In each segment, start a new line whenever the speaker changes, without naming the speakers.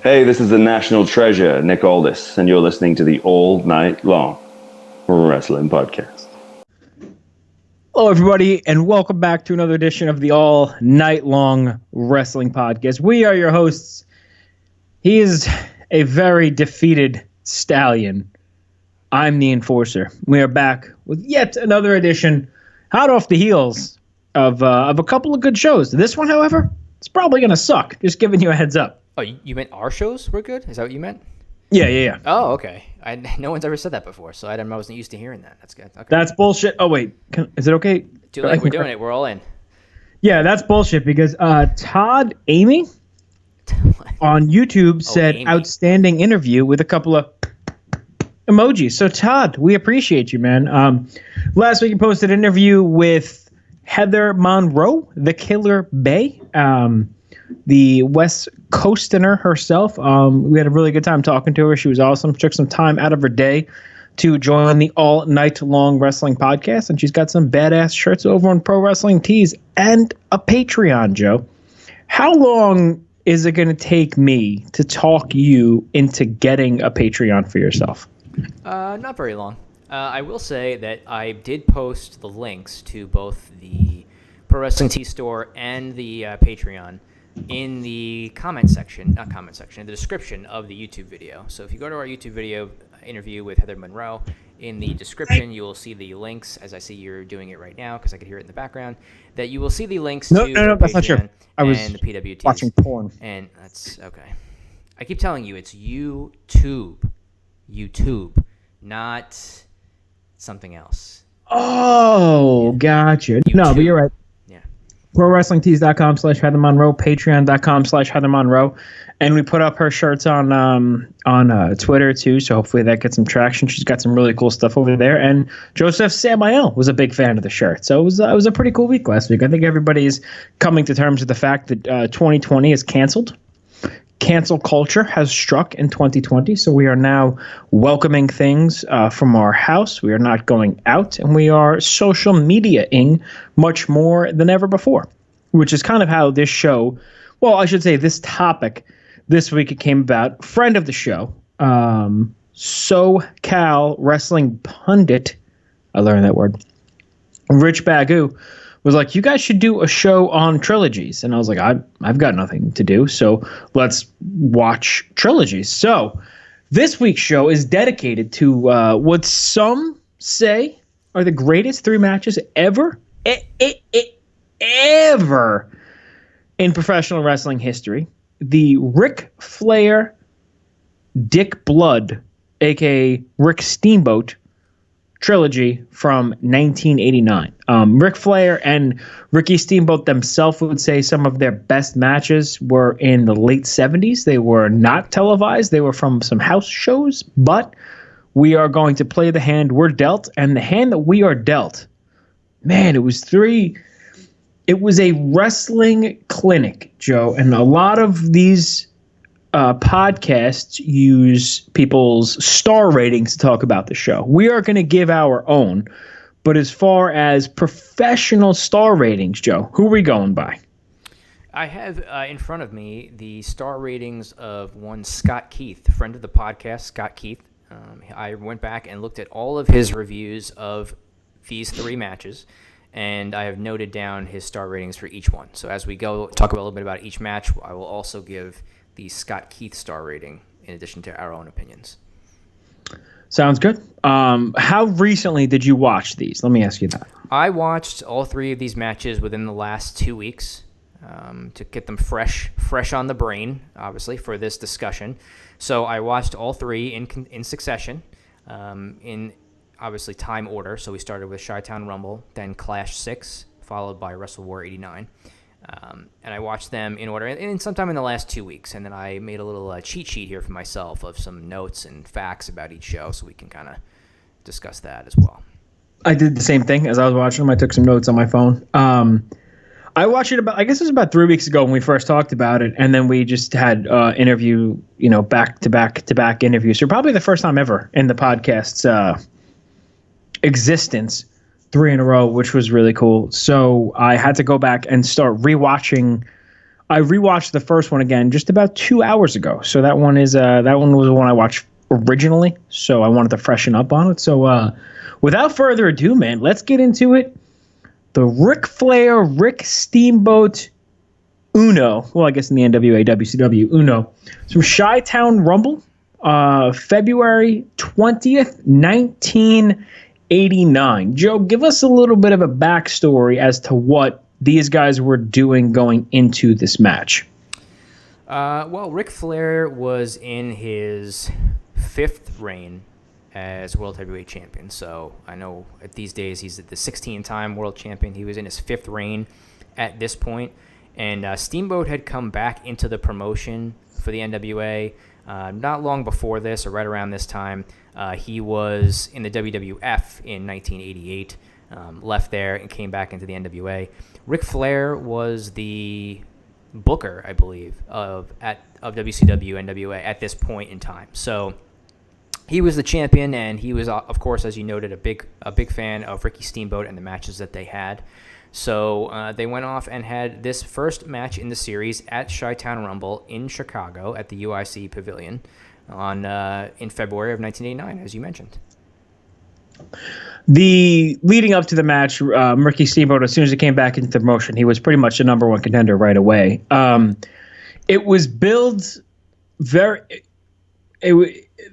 Hey, this is the national treasure, Nick Aldis, and you're listening to the All Night Long Wrestling Podcast.
Hello, everybody, and welcome back to another edition of the All Night Long Wrestling Podcast. We are your hosts. He is a very defeated stallion. I'm the Enforcer. We are back with yet another edition, hot off the heels of a couple of good shows. This one, however, it's probably going to suck. Just giving you a heads up.
Oh, you meant our shows were good? Is that what you meant?
Yeah.
Oh, okay. No one's ever said that before, so I wasn't used to hearing that. That's good. Okay.
That's bullshit. Oh, wait. Is it okay?
Too late. We're doing it. We're all in.
Yeah, that's bullshit because Todd Amy on YouTube said outstanding interview with a couple of emojis. So, Todd, we appreciate you, man. Last week you posted an interview with Heather Monroe, the Killer Bay. The West Coasterner herself. We had a really good time talking to her. She was awesome. Took some time out of her day to join the All Night Long Wrestling Podcast, and she's got some badass shirts over on Pro Wrestling Tees and a Patreon, Joe. How long is it going to take me to talk you into getting a Patreon for yourself?
Not very long. I will say that I did post the links to both the Pro Wrestling Tees store and the Patreon in the in the description of the YouTube video. So if you go to our YouTube video interview with Heather Monroe, in the description you will see the links, as I see you're doing it right now because I could hear it in the background, that you will see the links to
no, that's not true. I was
and the PWTs.
Watching porn.
And that's okay. I keep telling you, it's YouTube, not something else.
Oh, gotcha.
YouTube.
No, but you're right. ProWrestlingTees.com/Heather Monroe, Patreon.com/Heather Monroe, and we put up her shirts on Twitter too. So hopefully that gets some traction. She's got some really cool stuff over there. And Joseph Samael was a big fan of the shirt, so it was a pretty cool week last week. I think everybody's coming to terms with the fact that 2020 is canceled. Cancel culture has struck in 2020, so we are now welcoming things from our house. We are not going out, and we are social media-ing much more than ever before, which is kind of how this show, well, I should say this topic this week it came about. Friend of the show, SoCal Wrestling Pundit, I learned that word, Rich Bagu, was like, you guys should do a show on trilogies. And I was like, I've got nothing to do, so let's watch trilogies. So this week's show is dedicated to what some say are the greatest three matches ever in professional wrestling history. The Ric Flair, Dick Blood, a.k.a. Rick Steamboat Trilogy from 1989. Ric Flair and Ricky Steamboat themselves would say some of their best matches were in the late 70s. They were not televised. They were from some house shows, but we are going to play the hand we're dealt, and the hand that we are dealt, man, it was a wrestling clinic, Joe, and a lot of these podcasts use people's star ratings to talk about the show. We are going to give our own, but as far as professional star ratings, Joe, who are we going by?
I have in front of me the star ratings of one Scott Keith, friend of the podcast, Scott Keith. I went back and looked at all of his reviews of these three matches, and I have noted down his star ratings for each one. So as we go talk a little bit about each match, I will also give the Scott Keith star rating in addition to our own opinions.
Sounds good. How recently did you watch these? Let me ask you that.
I watched all three of these matches within the last 2 weeks to get them fresh on the brain, obviously, for this discussion. So I watched all three in succession, in obviously time order. So we started with Chi-Town Rumble, then Clash 6, followed by Wrestle War 89. And I watched them in order, and sometime in the last 2 weeks. And then I made a little cheat sheet here for myself of some notes and facts about each show, so we can kind of discuss that as well.
I did the same thing as I was watching them. I took some notes on my phone. I watched it I guess it was about 3 weeks ago when we first talked about it, and then we just had interview, back-to-back interviews. So probably the first time ever in the podcast's existence, 3 in a row, which was really cool. So I had to go back and start rewatching I rewatched the first one again just about 2 hours ago. So that one was the one I watched originally. So I wanted to freshen up on it. So without further ado, man, let's get into it. The Ric Flair, Rick Steamboat Uno. Well, I guess in the NWA, WCW Uno. It's from Chi-Town Rumble, February 20th, 1989. Joe, give us a little bit of a backstory as to what these guys were doing going into this match.
Well, Ric Flair was in his 5th reign as World Heavyweight Champion. So I know these days he's the 16-time World Champion. He was in his 5th reign at this point. And Steamboat had come back into the promotion for the NWA not long before this, or right around this time. He was in the WWF in 1988, left there and came back into the NWA. Ric Flair was the booker, I believe, of WCW NWA at this point in time. So he was the champion, and he was, of course, as you noted, a big fan of Ricky Steamboat and the matches that they had. So they went off and had this first match in the series at Chi-Town Rumble in Chicago at the UIC Pavilion in February of 1989, as you mentioned.
The leading up to the match, Ricky Steamboat, as soon as he came back into the promotion, he was pretty much the number one contender right away. It was billed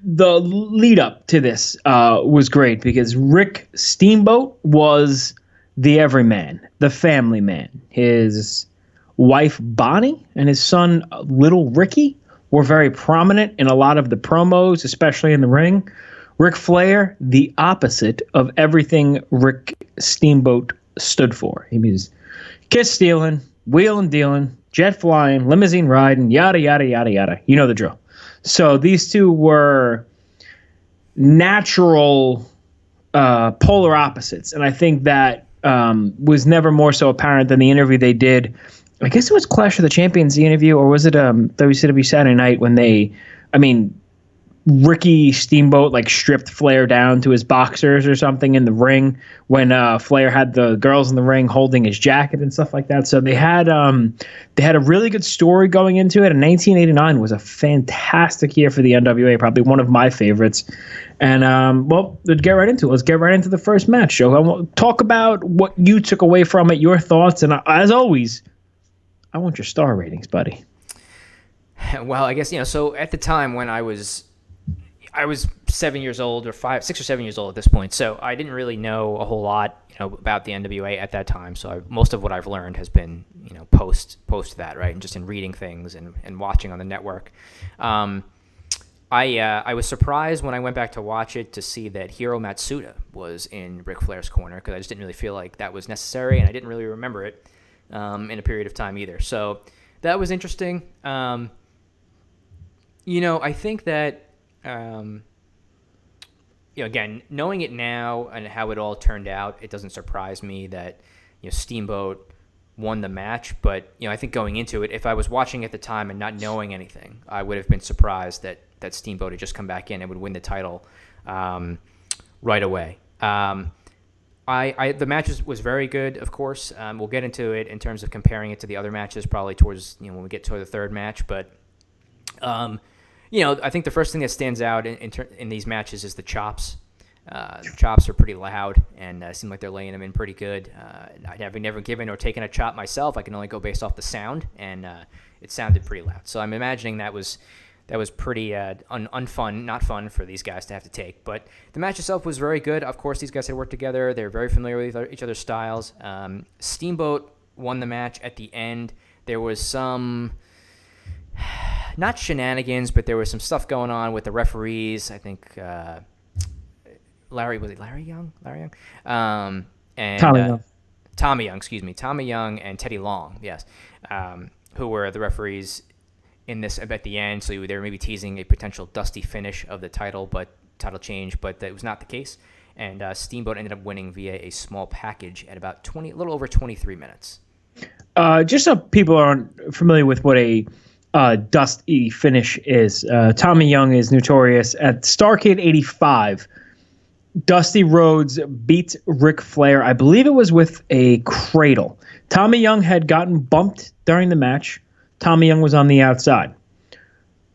the lead up to this was great because Rick Steamboat was the everyman, the family man. His wife Bonnie and his son Little Ricky were very prominent in a lot of the promos, especially in the ring. Ric Flair, the opposite of everything Rick Steamboat stood for. He was kiss stealing, wheeling dealing, jet flying, limousine riding, yada, yada, yada, yada. You know the drill. So these two were natural polar opposites. And I think that was never more so apparent than the interview they did. I guess it was Clash of the Champions, the interview, or was it WCW Saturday Night when Ricky Steamboat stripped Flair down to his boxers or something in the ring when Flair had the girls in the ring holding his jacket and stuff like that. So they had a really good story going into it. And 1989 was a fantastic year for the NWA, probably one of my favorites. And let's get right into it. Let's get right into the first match. Joe, I want to talk about what you took away from it, your thoughts, and as always, I want your star ratings, buddy.
Well, I guess so at the time when I was 7 years old, or 6 or 7 years old at this point, so I didn't really know a whole lot, about the NWA at that time. So most of what I've learned has been, post that, right, and just in reading things and watching on the network. I was surprised when I went back to watch it to see that Hiro Matsuda was in Ric Flair's corner, because I just didn't really feel like that was necessary, and I didn't really remember it in a period of time either. So that was interesting. I think that. Again, knowing it now and how it all turned out, it doesn't surprise me that Steamboat won the match. But I think going into it, if I was watching at the time and not knowing anything, I would have been surprised that Steamboat had just come back in and would win the title right away. The match was very good, of course. We'll get into it in terms of comparing it to the other matches, probably towards when we get to the third match, but. I think the first thing that stands out in these matches is the chops. The chops are pretty loud, and seem like they're laying them in pretty good. Having never given or taken a chop myself, I can only go based off the sound, and it sounded pretty loud. So I'm imagining that was pretty unfun, not fun for these guys to have to take. But the match itself was very good. Of course, these guys had worked together. They're very familiar with each other's styles. Steamboat won the match at the end. There was some... not shenanigans, but there was some stuff going on with the referees. I think Larry Young? And
Tommy Young.
Tommy Young, excuse me. Tommy Young and Teddy Long, yes, who were the referees in this at the end. So they were maybe teasing a potential dusty finish of the title change, but that was not the case. And Steamboat ended up winning via a small package at about a little over 23 minutes.
Just so people aren't familiar with what a dusty finish is. Tommy Young is notorious. At Starrcade 85, Dusty Rhodes beat Ric Flair. I believe it was with a cradle. Tommy Young had gotten bumped during the match, Tommy Young was on the outside.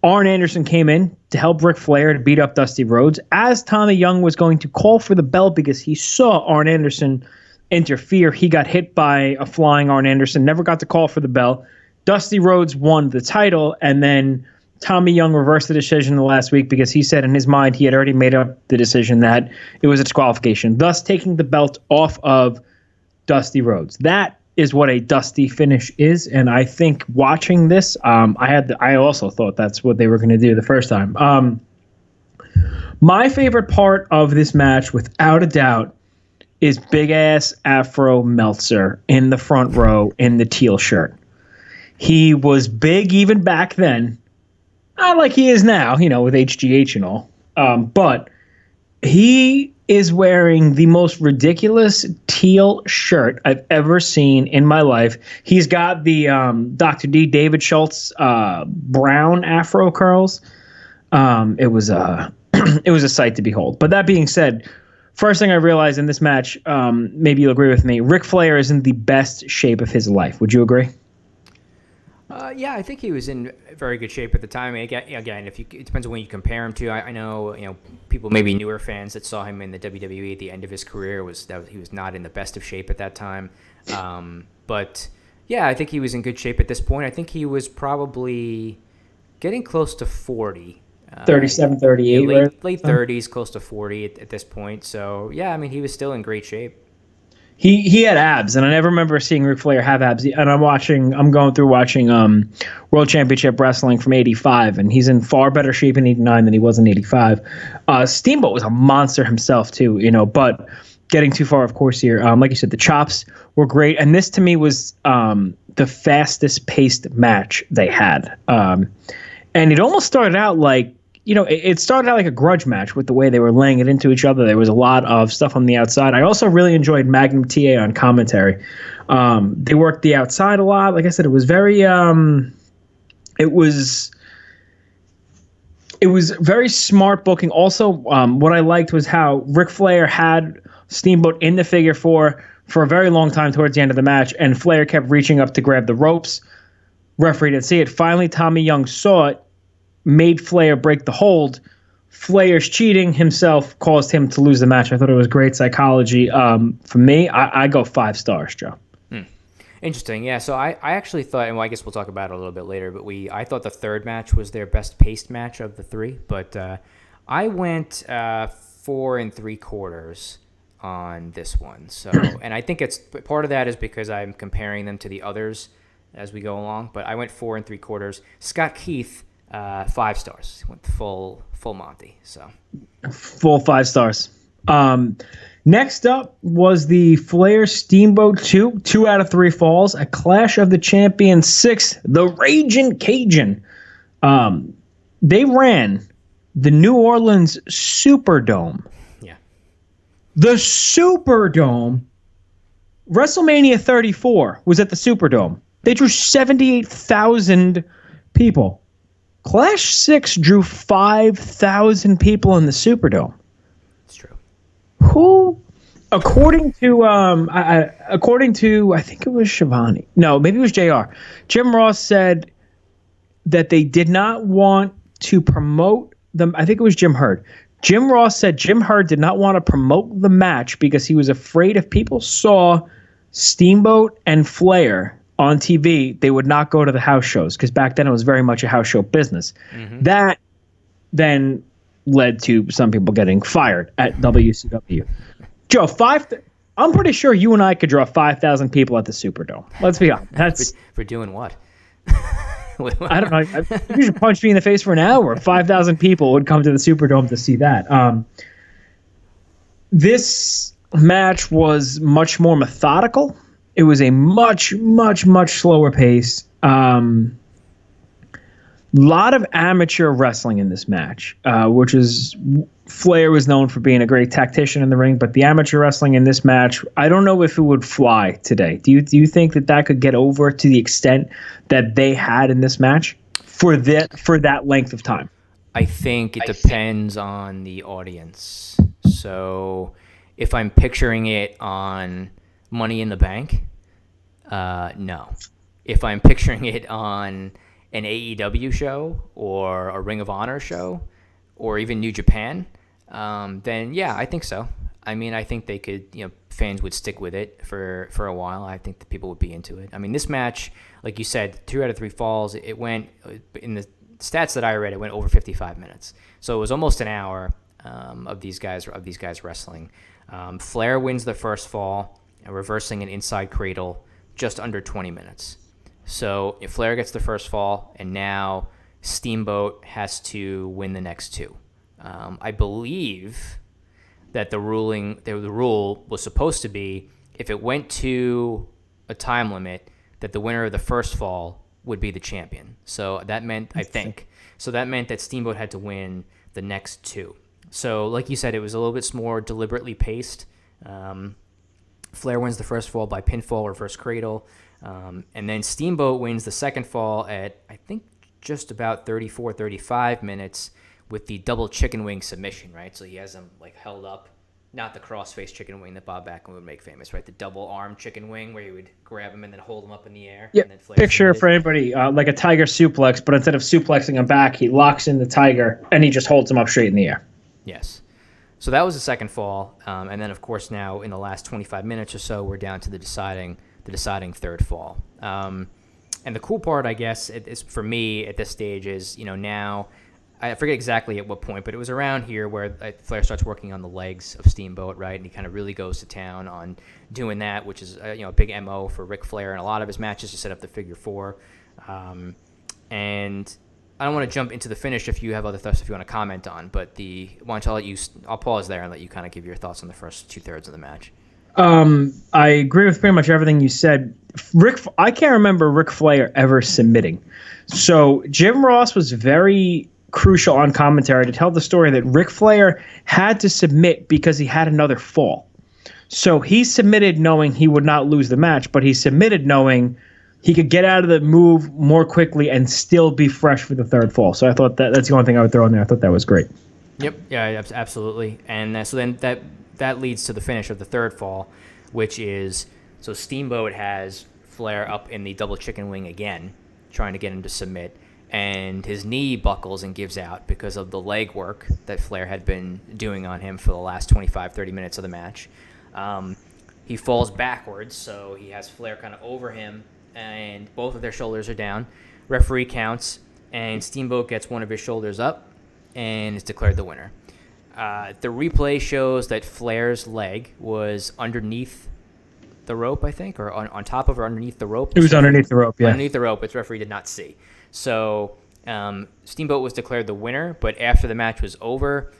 Arn Anderson came in to help Ric Flair to beat up Dusty Rhodes as Tommy Young was going to call for the belt because he saw Arn Anderson interfere. He got hit by a flying Arn Anderson, never got to call for the belt. Dusty Rhodes won the title, and then Tommy Young reversed the decision the last week because he said in his mind he had already made up the decision that it was a disqualification, thus taking the belt off of Dusty Rhodes. That is what a Dusty finish is, and I think watching this, I also thought that's what they were going to do the first time. My favorite part of this match, without a doubt, is big-ass Afro Meltzer in the front row in the teal shirt. He was big even back then, not like he is now, with HGH and all, but he is wearing the most ridiculous teal shirt I've ever seen in my life. He's got the Dr. D. David Schultz brown afro curls. It was a sight to behold. But that being said, first thing I realized in this match, maybe you'll agree with me, Ric Flair is in the best shape of his life. Would you agree?
Yeah, I think he was in very good shape at the time. Again, it depends on when you compare him to. I know, people, maybe newer fans that saw him in the WWE at the end of his career he was not in the best of shape at that time. But yeah, I think he was in good shape at this point. I think he was probably getting close to 40.
37, 38.
Late 30s, close to 40 at this point. So yeah, I mean, he was still in great shape.
He had abs, and I never remember seeing Ric Flair have abs. And I'm going through watching World Championship Wrestling from '85, and he's in far better shape in '89 than he was in '85. Steamboat was a monster himself too, but getting too far, of course, here. Like you said, the chops were great, and this to me was the fastest paced match they had. And it almost started out like, it started out like a grudge match with the way they were laying it into each other. There was a lot of stuff on the outside. I also really enjoyed Magnum TA on commentary. They worked the outside a lot. Like I said, it was very it was very smart booking. Also, what I liked was how Ric Flair had Steamboat in the figure four for a very long time towards the end of the match, and Flair kept reaching up to grab the ropes. Referee didn't see it. Finally, Tommy Young saw it, made Flair break the hold. Flair's cheating himself caused him to lose the match. I thought it was great psychology. For me, I go 5 stars, Joe.
Interesting. Yeah, so I actually thought, and I guess we'll talk about it a little bit later, but I thought the third match was their best paced match of the 3, but I went 4 3/4 on this one. So, and I think it's part of that is because I'm comparing them to the others as we go along, but I went 4 3/4. Scott Keith, 5 stars. Went full Monty. So
full 5 stars. Next up was the Flair Steamboat 2 out of 3 falls, a Clash of the Champions 6, the Ragin' Cajun. They ran the New Orleans Superdome.
Yeah.
The Superdome. WrestleMania 34 was at the Superdome. They drew 78,000 people. Clash 6 drew 5,000 people in the Superdome.
It's true.
Who, according to I think it was Shivani. No, maybe it was JR. Jim Ross said that they did not want to promote them. I think it was Jim Herd. Jim Ross said Jim Herd did not want to promote the match because he was afraid if people saw Steamboat and Flair on TV, they would not go to the house shows because back then it was very much a house show business. Mm-hmm. That then led to some people getting fired at WCW. Joe, I'm pretty sure you and I could draw 5,000 people at the Superdome. Let's be honest. That's
for doing what?
I don't know. You should punch me in the face for an hour. 5,000 people would come to the Superdome to see that. This match was much more methodical. It was a much, much, much slower pace. Lot of amateur wrestling in this match, which is Flair was known for being a great tactician in the ring, but the amateur wrestling in this match, I don't know if it would fly today. Do you think that could get over to the extent that they had in this match for that length of time?
I think it depends on the audience. So if I'm picturing it on Money in the Bank, no. if I'm picturing it on an AEW show or a Ring of Honor show or even New Japan, then yeah, I think so. I mean, I think they could, fans would stick with it for a while. I think the people would be into it. I mean, this match, like you said, 2 out of 3 falls, it went, in the stats that I read, it went over 55 minutes. So it was almost an hour of these guys wrestling. Flair wins the first fall, reversing an inside cradle, just under 20 minutes. So if Flair gets the first fall, and now Steamboat has to win the next 2. I believe that the rule was supposed to be, if it went to a time limit, that the winner of the first fall would be the champion. So that meant, that Steamboat had to win the next 2. So like you said, it was a little bit more deliberately paced. Flair wins the first fall by pinfall, reverse cradle. And then Steamboat wins the second fall at, I think, just about 34, 35 minutes with the double chicken wing submission, right? So he has him held up, not the cross-face chicken wing that Bob Backlund would make famous, right? The double arm chicken wing where he would grab him and then hold him up in the air.
Yeah,
and then Flair
picture
submitted.
for anybody, like a tiger suplex, but instead of suplexing him back, he locks in the tiger and he just holds him up straight in the air.
Yes. So that was the second fall. And then, of course, now in the last 25 minutes or so, we're down to the deciding third fall. And the cool part, I guess, is for me at this stage is, now I forget exactly at what point, but it was around here where Flair starts working on the legs of Steamboat, right? And he kind of really goes to town on doing that, which is a big MO for Ric Flair in a lot of his matches to set up the figure 4. And I don't want to jump into the finish if you have other thoughts if you want to comment on, but I'll pause there and let you kind of give your thoughts on the first 2/3 of the match.
I agree with pretty much everything you said. I can't remember Ric Flair ever submitting. So Jim Ross was very crucial on commentary to tell the story that Ric Flair had to submit because he had another fall. So he submitted knowing he would not lose the match, but he submitted knowing he could get out of the move more quickly and still be fresh for the third fall. So I thought that's the only thing I would throw in there. I thought that was great.
Yep. Yeah, absolutely. And so then that leads to the finish of the third fall, which is, so Steamboat has Flair up in the double chicken wing again, trying to get him to submit, and his knee buckles and gives out because of the leg work that Flair had been doing on him for the last 25, 30 minutes of the match. He falls backwards, so he has Flair kind of over him, and both of their shoulders are down. Referee counts, and Steamboat gets one of his shoulders up and is declared the winner. The replay shows that Flair's leg was underneath the rope, I think, or on top of or underneath the rope.
It was underneath the rope, yeah.
Underneath the rope, which referee did not see. So Steamboat was declared the winner, but after the match was over,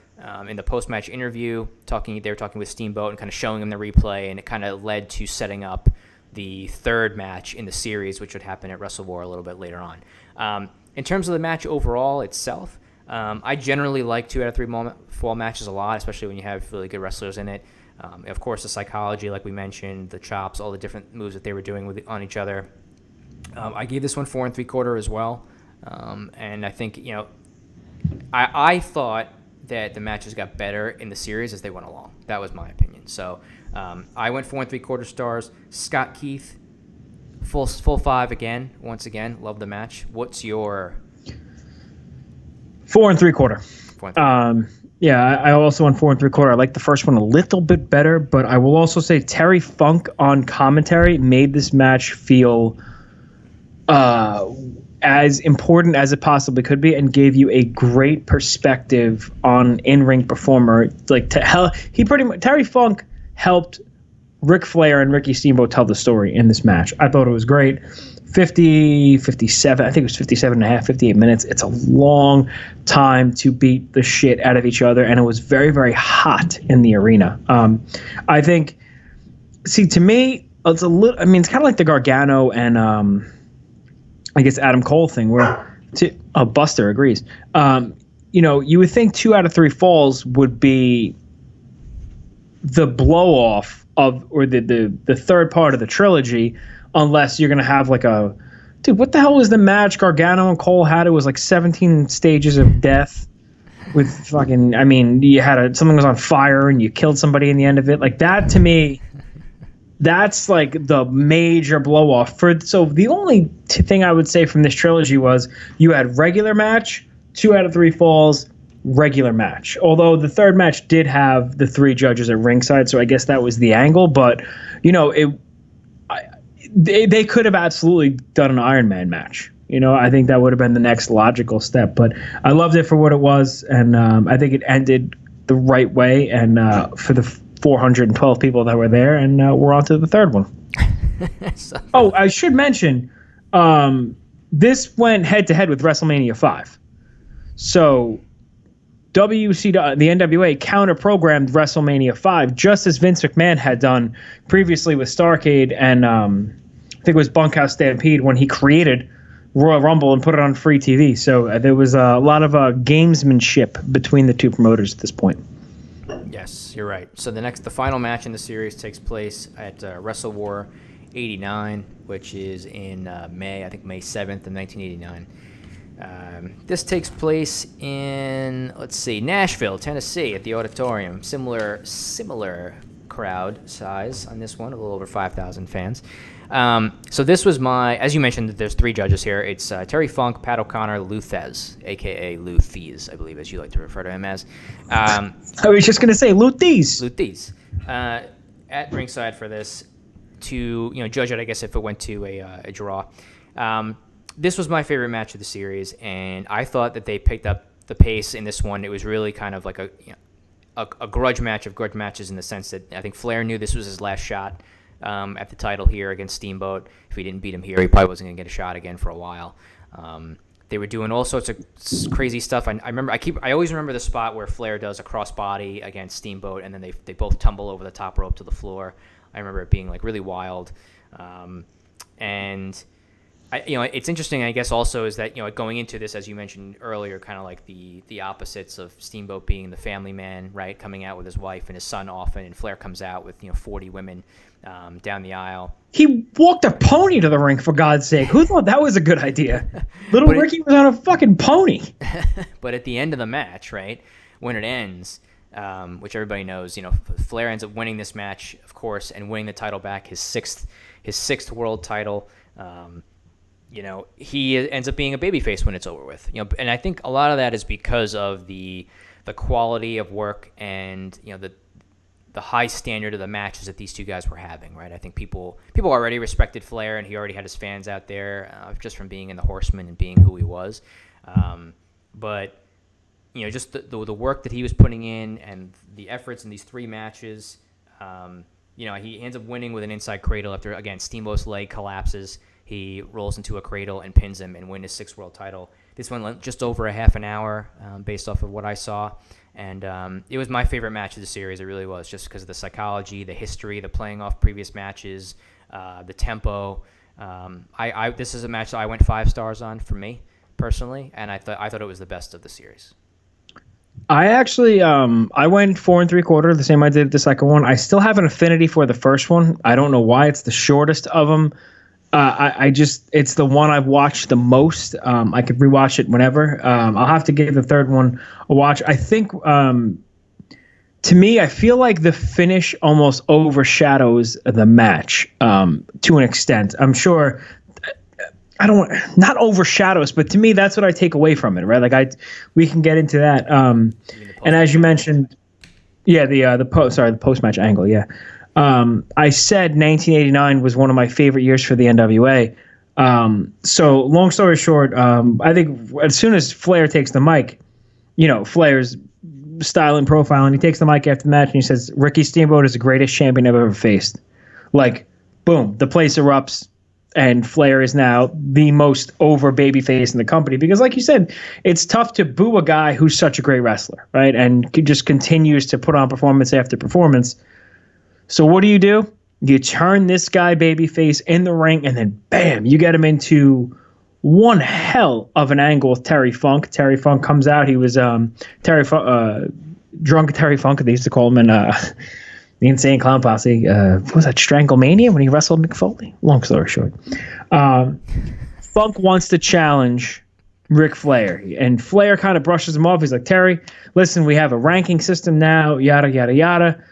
in the post-match interview, they were talking with Steamboat and kind of showing him the replay, and it kind of led to setting up the third match in the series, which would happen at Wrestle War a little bit later on. In terms of the match overall itself, I generally like 2 out of 3 fall matches a lot, especially when you have really good wrestlers in it. Of course, the psychology, like we mentioned, the chops, all the different moves that they were doing on each other. I gave this one 4 3/4 as well. And I think, I thought that the matches got better in the series as they went along. That was my opinion. So I went 4 3/4 stars. Scott Keith, full 5 again. Once again, love the match. What's your
4 3/4?
4 3/4.
Yeah, I also went 4 3/4. I like the first one a little bit better, but I will also say Terry Funk on commentary made this match feel as important as it possibly could be, and gave you a great perspective on in-ring performer. Terry Funk helped Ric Flair and Ricky Steamboat tell the story in this match. I thought it was great. 57, I think it was 57 and a half, 58 minutes. It's a long time to beat the shit out of each other, and it was very, very hot in the arena. I think, to me, it's a little, it's kind of like the Gargano and I guess Adam Cole thing where Buster agrees. You would think 2 out of 3 falls would be the blow off or the third part of the trilogy, unless you're going to have dude, what the hell was the match Gargano and Cole had? It was 17 stages of death with you had something was on fire and you killed somebody in the end of it. That to me That's like the major blow off for. So the only thing I would say from this trilogy was you had regular match, 2 out of 3 falls, regular match. Although the third match did have the 3 judges at ringside, so I guess that was the angle. But they could have absolutely done an Iron Man match. I think that would have been the next logical step. But I loved it for what it was, and I think it ended the right way. And for the 412 people that were there, and we're on to the third one. Oh, I should mention, this went head to head with WrestleMania 5. So the NWA counter-programmed WrestleMania 5, just as Vince McMahon had done previously with Starrcade and I think it was Bunkhouse Stampede when he created Royal Rumble and put it on free TV. So there was a lot of gamesmanship between the two promoters at this point.
Yes, you're right. So the final match in the series takes place at Wrestle War 89, which is in May 7th of 1989. This takes place in, Nashville, Tennessee, at the Auditorium. Similar crowd size on this one, a little over 5,000 fans. So this was as you mentioned, there's 3 judges here. It's Terry Funk, Pat O'Connor, Lou Thez, a.k.a. Lou Thez, I believe, as you like to refer to him as.
I was just going to say Lou Thez.
Lou Thez. At ringside for this to, judge it, I guess, if it went to a draw. This was my favorite match of the series, and I thought that they picked up the pace in this one. It was really kind of like a grudge match of grudge matches in the sense that I think Flair knew this was his last shot at the title here against Steamboat. If he didn't beat him here, he probably wasn't going to get a shot again for a while. They were doing all sorts of crazy stuff. I always remember the spot where Flair does a crossbody against Steamboat, and then they both tumble over the top rope to the floor. I remember it being like really wild, and it's interesting, I guess, also is that, going into this, as you mentioned earlier, kind of like the opposites of Steamboat being the family man, right, coming out with his wife and his son often, and Flair comes out with, 40 women down the aisle.
He walked a pony to the ring, for God's sake. Who thought that was a good idea? Little Ricky was on a fucking pony.
But at the end of the match, right, when it ends, which everybody knows, Flair ends up winning this match, of course, and winning the title back, his sixth world title. He ends up being a babyface when it's over with. And I think a lot of that is because of the quality of work and the high standard of the matches that these two guys were having, right? I think people already respected Flair, and he already had his fans out there just from being in the Horsemen and being who he was. But just the work that he was putting in and the efforts in these 3 matches. He ends up winning with an inside cradle after, again, Steamboat's leg collapses. He rolls into a cradle and pins him and wins his 6th world title. This one went just over a half an hour based off of what I saw. And it was my favorite match of the series. It really was, just because of the psychology, the history, the playing off previous matches, the tempo. This is a match that I went 5 stars on for me personally, and I thought it was the best of the series.
I actually I went 4 3/4, the same I did the second one. I still have an affinity for the first one. I don't know why. It's the shortest of them. It's the one I've watched the most. I could rewatch it whenever. I'll have to give the third one a watch. I think, to me, I feel like the finish almost overshadows the match to an extent. I'm sure, not overshadows, but to me, that's what I take away from it, right? We can get into that. And as you mentioned, the post-match angle, yeah. I said 1989 was one of my favorite years for the NWA. So long story short, I think as soon as Flair takes the mic, Flair's style and profile, and he takes the mic after the match and he says, Ricky Steamboat is the greatest champion I've ever faced. Like, boom, the place erupts, and Flair is now the most over babyface in the company. Because like you said, it's tough to boo a guy who's such a great wrestler, right? And just continues to put on performance after performance. So what do? You turn this guy babyface in the ring, and then bam, you get him into one hell of an angle with Terry Funk. Terry Funk comes out. He was drunk Terry Funk, they used to call him in the Insane Clown Posse. What was that, Stranglemania, when he wrestled Mick Foley? Long story short. Funk wants to challenge Ric Flair, and Flair kind of brushes him off. He's like, Terry, listen, we have a ranking system now, yada, yada, yada.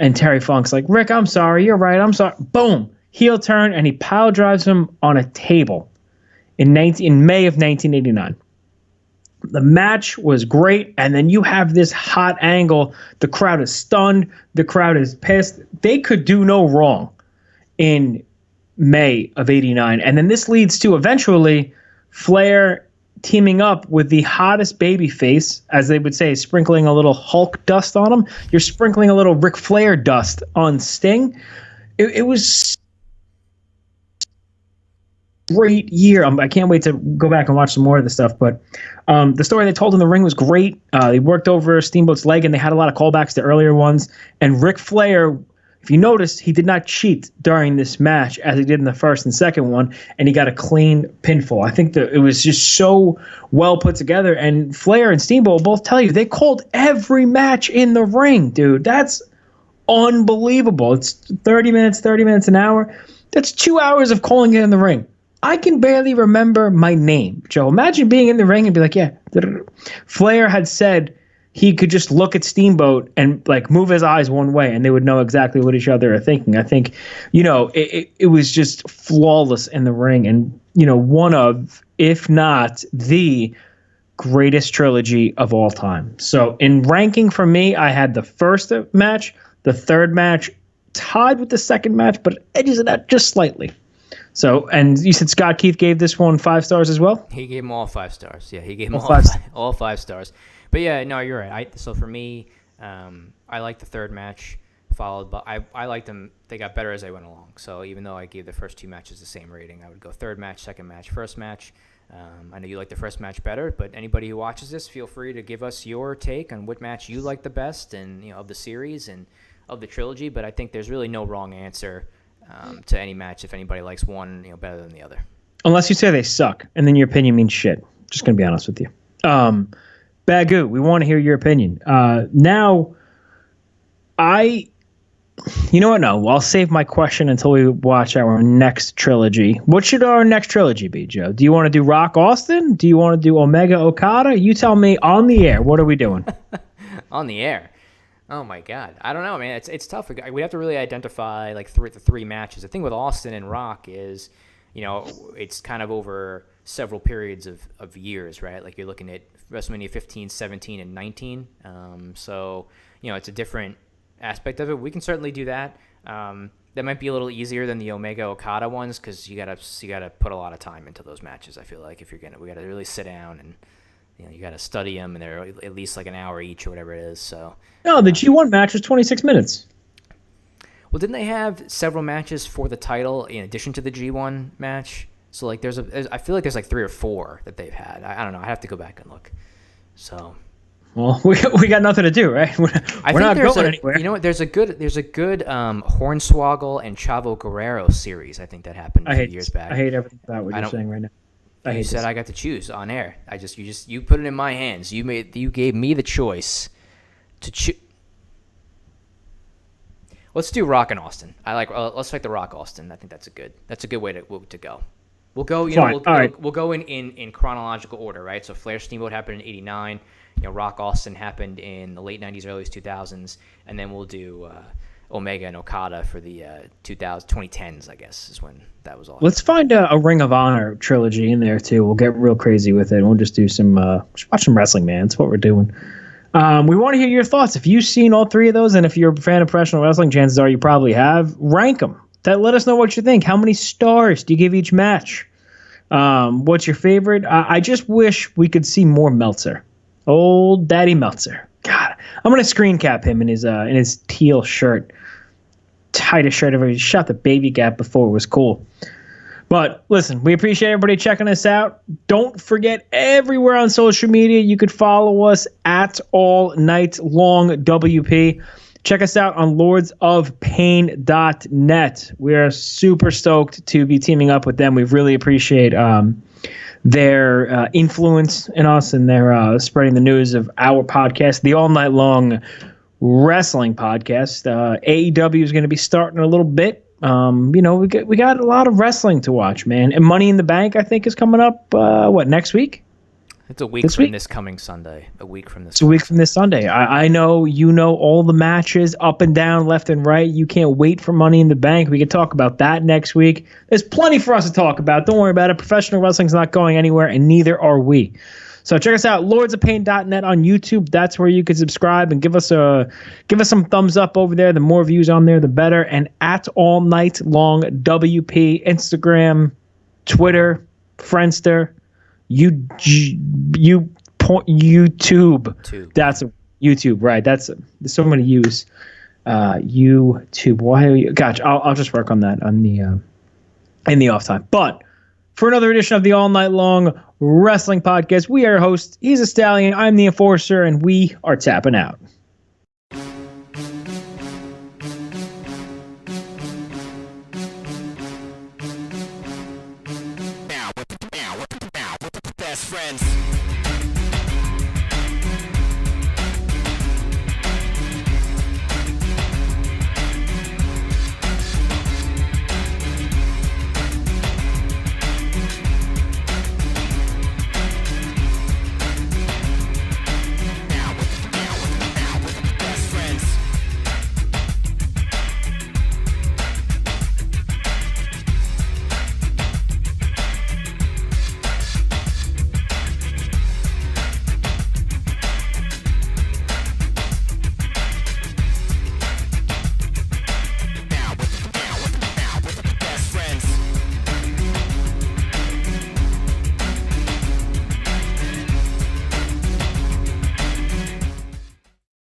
And Terry Funk's like, Rick, I'm sorry. You're right. I'm sorry. Boom. Heel turn, and he pile drives him on a table in May of 1989. The match was great, and then you have this hot angle. The crowd is stunned. The crowd is pissed. They could do no wrong in May of 89. And then this leads to eventually Flair teaming up with the hottest babyface, as they would say, sprinkling a little Hulk dust on him. You're sprinkling a little Ric Flair dust on Sting. It was great year. I can't wait to go back and watch some more of the stuff. But the story they told in the ring was great. They worked over Steamboat's leg, and they had a lot of callbacks to earlier ones. And Ric Flair, if you notice, he did not cheat during this match as he did in the first and second one, and he got a clean pinfall. I think that it was just so well put together. And Flair and Steamboat both tell you they called every match in the ring, dude. That's unbelievable. It's 30 minutes an hour. That's 2 hours of calling it in the ring. I can barely remember my name, Joe. Imagine being in the ring and be like, yeah. Flair had said he could just look at Steamboat and like move his eyes one way and they would know exactly what each other are thinking. I think, it was just flawless in the ring, and, one of, if not the greatest trilogy of all time. So in ranking for me, I had the first match, the third match tied with the second match, but edges it out just slightly. So, and you said Scott Keith gave this one 5 stars as well?
He gave them all 5 stars. Yeah, he gave them all 5 stars. But yeah, no, you're right. So for me, I like the third match, followed by I liked them. They got better as they went along. So even though I gave the first 2 matches the same rating, I would go third match, second match, first match. I know you like the first match better, but anybody who watches this, feel free to give us your take on what match you like the best, and of the series and of the trilogy. But I think there's really no wrong answer to any match if anybody likes one better than the other.
Unless you say they suck, and then your opinion means shit. Just gonna be honest with you. Bagu, we want to hear your opinion. Now, you know what? No, I'll save my question until we watch our next trilogy. What should our next trilogy be, Joe? Do you want to do Rock Austin? Do you want to do Omega Okada? You tell me on the air. What are we doing?
On the air. Oh my God, I don't know, man. It's tough. We have to really identify like the 3 matches. The thing with Austin and Rock is, it's kind of over several periods of years, right? Like you're looking at WrestleMania 15, 17, and 19. So it's a different aspect of it. We can certainly do that. That might be a little easier than the Omega Okada ones because you gotta put a lot of time into those matches. I feel like we gotta really sit down and. You got to study them, and they're at least like an hour each or whatever it is. So
no, the G1 match was 26 minutes.
Well, didn't they have several matches for the title in addition to the G1 match? So like I feel like there's like 3 or 4 that they've had. I don't know. I have to go back and look. So.
Well, we got nothing to do, right? We're not going anywhere.
You know what? There's a good Hornswoggle and Chavo Guerrero series. I think that happened a few years back.
I hate everything about what you're saying right now.
You said I got to choose on air. You put it in my hands. You gave me the choice to choose. Let's do Rock and Austin. Let's fight the Rock Austin. I think that's a good way to go. We'll go. We'll go in chronological order, right? So Flair Steamboat happened in '89. Rock Austin happened in the late '90s, early 2000s, and then we'll do Omega and Okada for the 2010s, I guess, is when that was all.
Let's find a Ring of Honor trilogy in there, too. We'll get real crazy with it. We'll just do just watch some wrestling, man. That's what we're doing. We want to hear your thoughts. If you've seen all 3 of those, and if you're a fan of professional wrestling, chances are you probably have, rank them. Let us know what you think. How many stars do you give each match? What's your favorite? I just wish we could see more Meltzer. Old Daddy Meltzer. God, I'm going to screen cap him in his teal shirt. Tightest shirt ever. He shot the baby gap before it was cool. But listen, we appreciate everybody checking us out. Don't forget, everywhere on social media, you could follow us at All Night Long WP. Check us out on lordsofpain.net. We are super stoked to be teaming up with them. We really appreciate their influence in us and their spreading the news of our podcast, the All Night Long Wrestling Podcast. AEW is going to be starting a little bit. We got a lot of wrestling to watch, man. And Money in the Bank, I think, is coming up. Next week?
I It's a week
This
from
week?
this coming Sunday. A week from this.
It's a week from this Sunday. I know you know all the matches up and down, left and right. You can't wait for Money in the Bank. We can talk about that next week. There's plenty for us to talk about. Don't worry about it. Professional wrestling's not going anywhere, and neither are we. So check us out, lordsofpain.net on YouTube. That's where you can subscribe and give us some thumbs up over there. The more views on there, the better. And at All Night Long WP, Instagram, Twitter, Friendster, YouTube. That's YouTube, right? There's so many U's. YouTube. Why? Gotcha. I'll just work on that on the in the off time. But for another edition of the All Night Long Wrestling Podcast, we are your hosts. He's a Stallion. I'm the Enforcer, and we are tapping out.